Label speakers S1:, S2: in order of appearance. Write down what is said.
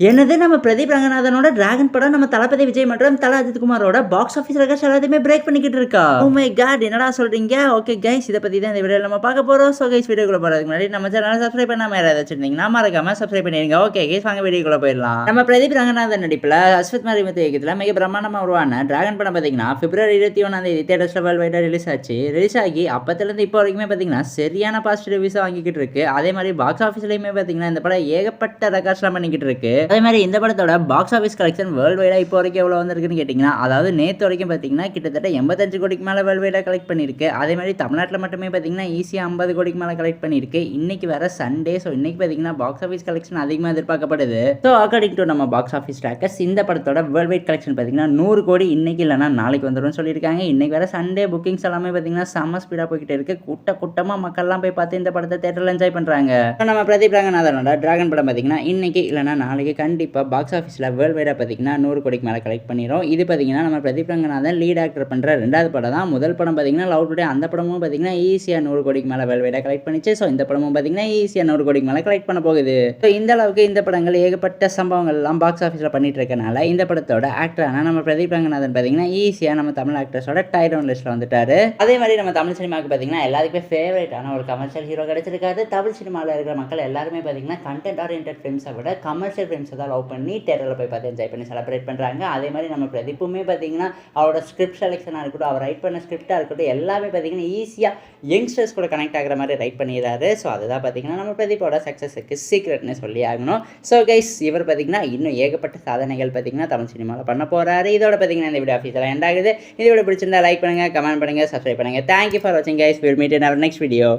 S1: என்னது நம்ம பிரதீப் ரங்கநாதனோட டிராகன் படம் நம்ம தளபதி விஜய் மற்றும் Thala Ajith குமாரோட box office records எல்லாத்தையுமே பிரேக் பண்ணிக்கிட்டு இருக்கா. ஓ மை காட், என்னடா சொல்றீங்க? ஓகே கைஸ், இதை பத்தி தான் இந்த வீடியோல நம்ம பார்க்க போறோம். ஸோ கைஸ், வீடியோக்குள்ள போறதுக்கு முன்னாடி நம்ம சேனலை சப்ஸ்கிரைப் பண்ணாம யாராவது வச்சிருந்தீங்கன்னா மறக்காம சப்ஸ்கிரைப் பண்ணிருங்க. ஓகே கைஸ், வாங்க வீடியோக்குள்ள போயிடலாம். நம்ம பிரதீப் ரங்கநாதன் நடிப்புல அஸ்வத் மாரிமுத்து இயக்கத்துல மிக பிரம்மாண்டமா உருவான டிராகன் படம் பாத்தீங்கன்னா பிப்ரவரி 21 தியேட்டர்ஸ்ல வேர்ல்ட் வைடா ரிலீஸ் ஆச்சு. ரிலீஸ் ஆகி அப்பத்துல இருந்து இப்போ வரைக்குமே பாத்தீங்கன்னா சரியான பாசிட்டிவ் ரிவ்யூஸ் வாங்கிக்கிட்டு இருக்கு. அதே மாதிரி பாக்ஸ் ஆஃபீஸ்லயுமே பாத்தீங்கன்னா இந்த படம் ஏகப்பட்ட ரெக்கார்ட்ஸ்லாம் பண்ணிக்கிட்டு இருக்கு. அதே மாதிரி இந்த படத்தோட பாக்ஸ் ஆஃபீஸ் கலெக்ஷன் வேர்ல்டு வைடா இப்போ வரைக்கும் எவ்வளோ வந்திருக்குன்னு கேட்டிங்கன்னா, அதாவது நேற்று வரைக்கும் பார்த்தீங்கன்னா கிட்டத்தட்ட 85 கோடிக்கு மேலே வேர்ல்டு வைடா கலெக்ட் பண்ணியிருக்கு. அதே மாதிரி தமிழ்நாட்டில் மட்டுமே பார்த்தீங்கன்னா ஈஸியாக 50 கோடிக்கு மேலே கலெக்ட் பண்ணியிருக்கு. இன்னைக்கு வேற சண்டே, ஸோ இன்னைக்கு பார்த்தீங்கன்னா பாக்ஸ் ஆஃபீஸ் கலெக்ஷன் அதிகமாக எதிர்பார்க்கப்படுது. ஸோ அக்கார்டிங் டு நம்ம பாக்ஸ் ஆஃபீஸ் ட்ராக்கர்ஸ், இந்த படத்தோட வேர்ல்டு வைட் கலெக்ஷன் பார்த்தீங்கன்னா 100 கோடி இன்னைக்கு இல்லைனா நாளைக்கு வந்துடும் சொல்லியிருக்காங்க. இன்னைக்கு வேற சண்டே புக்கிங்ஸ் எல்லாமே பார்த்தீங்கன்னா செம்ம ஸ்பீடாக போய்கிட்டு இருக்கு. கூட்டமாக மக்கள்லாம் போய் பார்த்து இந்த படத்தை தேட்டரில் என்ஜாய் பண்ணுறாங்க. நம்ம பிரதீப் ரங்கநாதனோட டிராகன் படம் பார்த்தீங்கன்னா இன்னைக்கு இல்லைனா நாளைக்கு கண்டிப்பாக பாக்ஸ் ஆஃபீஸில் வேர்ல்டு வைடாக பார்த்தீங்கன்னா 100 கோடிக்கு மேலே கலெக்ட் பண்ணிடும். இது பார்த்தீங்கன்னா நம்ம பிரதீப் ரங்கநாதன் லீட் ஆக்டர் பண்ணுற ரெண்டாவது படம் தான். முதல் படம் பார்த்தீங்கன்னா லவ் டுடே, அந்த படமும் பார்த்தீங்கன்னா ஈஸியாக 100 கோடிக்கு மேலே வேர்ல்டு வைடாக கலெக்ட் பண்ணிச்சு. ஸோ இந்த படமும் பார்த்தீங்கன்னா ஈஸியாக 100 கோடிக்கு மேலே கலெக்ட் பண்ண போகுது. ஸோ இந்த அளவுக்கு இந்த படங்கள் ஏகப்பட்ட சம்பவங்கள் எல்லாம் பாக்ஸ் ஆஃபீஸில் பண்ணிட்டு இருக்கனால இந்த படத்தோட ஆக்டரான நம்ம பிரதீப் ரங்கநாதன் பார்த்தீங்கன்னா ஈஸியாக நம்ம தமிழ் ஆக்டர்ஸோட டாப் டவுன் லிஸ்ட்டில் வந்துட்டாரு. அதே மாதிரி நம்ம தமிழ் சினிமாவுக்கு பார்த்தீங்கன்னா எல்லாருக்குமே ஃபேவரட்டான ஒரு கமர்ஷியல் ஹீரோ கிடைச்சிருக்காரு. தமிழ் சினிமாவில் இருக்கிற மக்கள் எல்லாருமே பார்த்தீங்கன்னா கண்டென்ட் ஓரியன்டட் ஃபிலிம்ஸை விட கமர்ஷியல் ஃபிலிம்ஸை தான் லவ் பண்ணி தேட்டரில் போய் பார்த்து என்ஜாய் பண்ணி செலிப்ரேட் பண்ணுறாங்க. அதே மாதிரி நம்ம பிரதீப்புமே பார்த்தீங்கன்னா அவரோட ஸ்கிரிப்ட் செலெக்ஷனாக இருக்கட்டும், அவர் ரைட் பண்ண ஸ்கிரிப்டாக இருக்கட்டும், எல்லாமே பார்த்தீங்கன்னா ஈஸியாக யங்ஸ்டர்ஸ் கூட கனெக்ட் ஆகிற மாதிரி ரைட் பண்ணிடுறாரு. ஸோ அதுதான் பார்த்தீங்கன்னா நம்ம பிரதீப்போட சக்ஸஸுக்கு சீக்ரெட்னு சொல்லி ஆகணும். ஸோ கைஸ், இவர் பார்த்தீங்கன்னா இன்னும் ஏகப்பட்ட சாதனைகள் பார்த்தீங்கன்னா தமிழ் சினிமாவில் பண்ண போகிறாரு. இதோட பார்த்தீங்கன்னா இந்த வீடியோ ஆஃபீஸில் எண்ட் ஆகுது. இந்த வீடியோ பிடிச்சிருந்தா லைக் பண்ணுங்கள், கமெண்ட் பண்ணுங்கள், சப்ஸ்கிரைப் பண்ணுங்கள். தேங்க்யூ ஃபார் வாட்சிங் guys. Will meet in our next video.